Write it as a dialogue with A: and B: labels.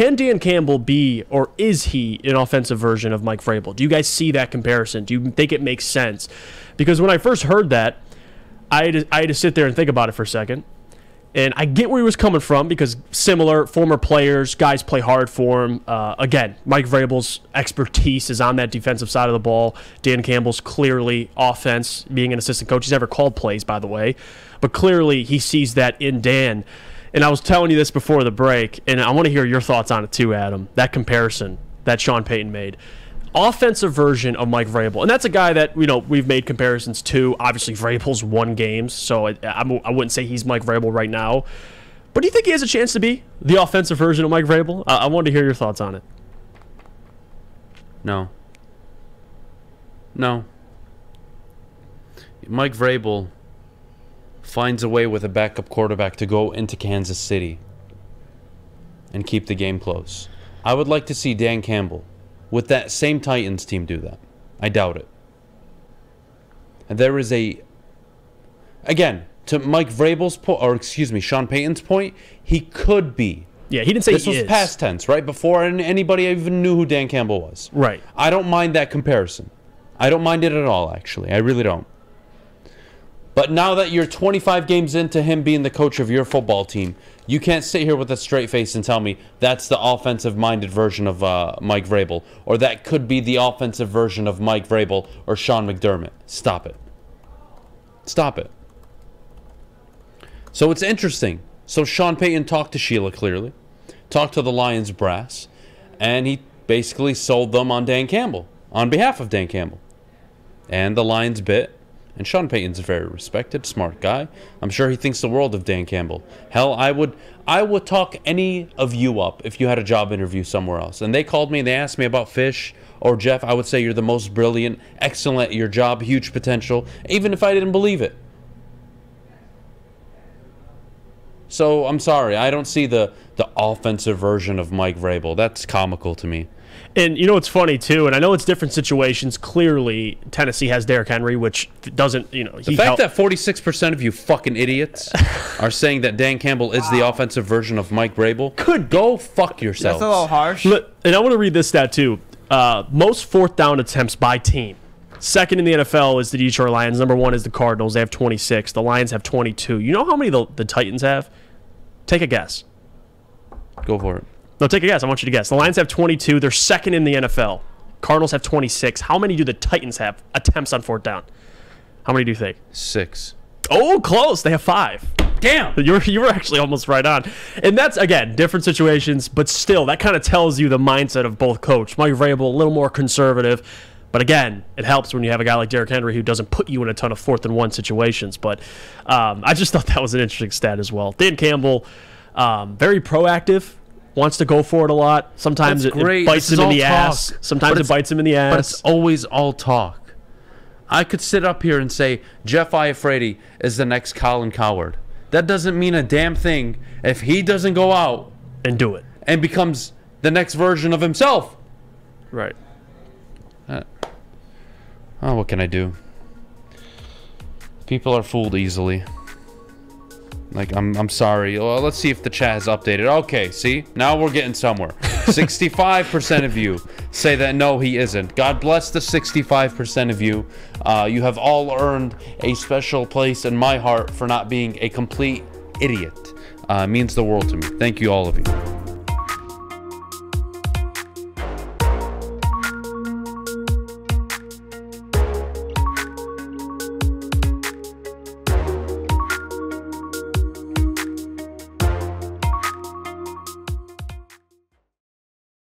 A: Can Dan Campbell be, or is he, an offensive version of Mike Vrabel? Do you guys see that comparison? Do you think it makes sense? Because when I first heard that, I had to sit there and think about it for a second. And I get where he was coming from because similar former players, guys play hard for him. Again, Mike Vrabel's expertise is on that defensive side of the ball. Dan Campbell's clearly offense, being an assistant coach. He's never called plays, by the way. But clearly he sees that in Dan. And I was telling you this before the break, and I want to hear your thoughts on it too, Adam, that comparison that Sean Payton made. Offensive version of Mike Vrabel. And that's a guy that, we've made comparisons to. Obviously, Vrabel's won games, so I wouldn't say he's Mike Vrabel right now. But do you think he has a chance to be the offensive version of Mike Vrabel? I wanted to hear your thoughts on it.
B: No. Mike Vrabel finds a way with a backup quarterback to go into Kansas City and keep the game close. I would like to see Dan Campbell with that same Titans team do that. I doubt it. And there is again, to Mike Vrabel's point, or excuse me, Sean Payton's point, he could be.
A: Yeah, he didn't say
B: this was past tense, right? Before anybody even knew who Dan Campbell was.
A: Right.
B: I don't mind that comparison. I don't mind it at all, actually. I really don't. But now that you're 25 games into him being the coach of your football team, you can't sit here with a straight face and tell me that's the offensive-minded version of Mike Vrabel, or that could be the offensive version of Mike Vrabel or Sean McDermott. Stop it. Stop it. So it's interesting. So Sean Payton talked to Sheila clearly, talked to the Lions brass, and he basically sold them on Dan Campbell, on behalf of Dan Campbell. And the Lions bit. And Sean Payton's a very respected, smart guy. I'm sure he thinks the world of Dan Campbell. Hell, I would talk any of you up if you had a job interview somewhere else. And they called me and they asked me about Fish or Jeff. I would say you're the most brilliant, excellent at your job, huge potential, even if I didn't believe it. So I'm sorry, I don't see the offensive version of Mike Vrabel. That's comical to me.
A: And it's funny too, and I know it's different situations. Clearly, Tennessee has Derrick Henry, which doesn't,
B: The fact that 46% of you fucking idiots are saying that Dan Campbell is the offensive version of Mike Vrabel, could go fuck yourselves.
C: That's a little harsh.
A: And I want to read this stat too. Most fourth down attempts by team. Second in the NFL is the Detroit Lions. Number one is the Cardinals. They have 26. The Lions have 22. You know how many the Titans have? Take a guess.
B: Go for it.
A: No, take a guess. I want you to guess. The Lions have 22. They're second in the NFL. Cardinals have 26. How many do the Titans have attempts on fourth down? How many do you think?
B: 6.
A: Oh, close. They have 5.
B: Damn.
A: You were actually almost right on. And that's, again, different situations, but still, that kind of tells you the mindset of both coach. Mike Vrabel, a little more conservative. But again, it helps when you have a guy like Derrick Henry who doesn't put you in a ton of 4th and 1 situations. But I just thought that was an interesting stat as well. Dan Campbell, very proactive. Wants to go for it a lot. Sometimes it bites him in the ass. Sometimes it bites him in the ass.
B: But it's always all talk. I could sit up here and say Jeff Iafrate is the next Colin Cowherd. That doesn't mean a damn thing if he doesn't go out
A: and do it
B: and becomes the next version of himself.
A: Right.
B: What can I do? People are fooled easily. Like, I'm sorry. Well, let's see if the chat has updated. Okay, see? Now we're getting somewhere. 65% of you say that no, he isn't. God bless the 65% of you. You have all earned a special place in my heart for not being a complete idiot. It means the world to me. Thank you, all of you.